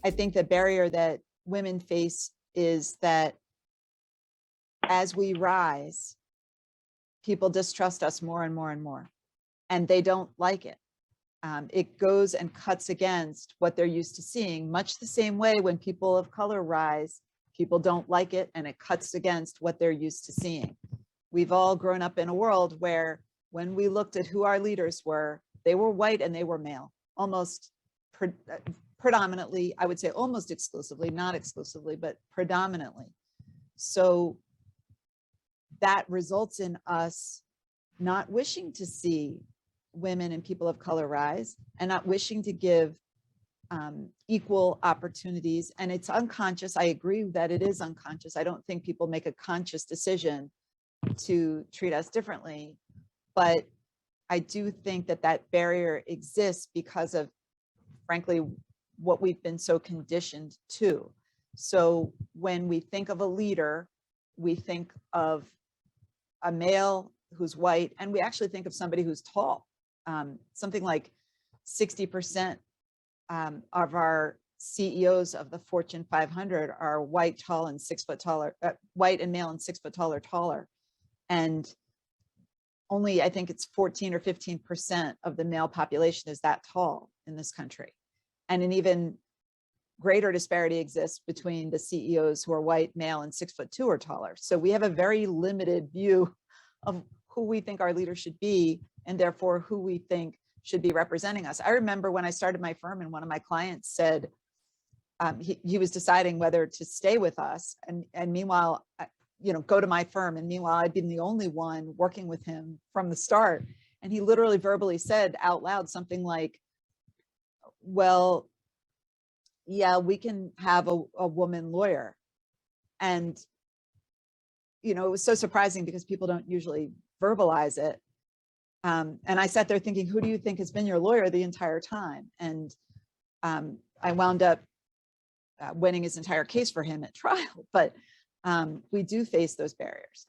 I think the barrier that women face is that as we rise, people distrust us more and more and more, and they don't like it. It goes and cuts against what they're used to seeing, much the same way when people of color rise, people don't like it, and it cuts against what they're used to seeing. We've all grown up in a world where when we looked at who our leaders were, they were white and they were male, almost predominantly, I would say almost exclusively, not exclusively, but predominantly. So that results in us not wishing to see women and people of color rise, and not wishing to give equal opportunities. And it's unconscious. I agree that it is unconscious. I don't think people make a conscious decision to treat us differently, but I do think that that barrier exists because of, frankly, what we've been so conditioned to. So when we think of a leader, we think of a male who's white, and we actually think of somebody who's tall. Something like 60% of our CEOs of the Fortune 500 are white, tall, and 6 foot taller, white and male and 6 foot tall or taller. And only, I think it's 14 or 15% of the male population is that tall in this country. And an even greater disparity exists between the CEOs who are white, male, and 6'2" or taller. So we have a very limited view of who we think our leaders should be, and therefore who we think should be representing us. I remember when I started my firm and one of my clients said he was deciding whether to stay with us, and meanwhile, go to my firm, and meanwhile I'd been the only one working with him from the start. And he literally verbally said out loud something like, well, yeah, we can have a woman lawyer. And it was so surprising because people don't usually verbalize it. And I sat there thinking, who do you think has been your lawyer the entire time? And I wound up winning his entire case for him at trial. But we do face those barriers.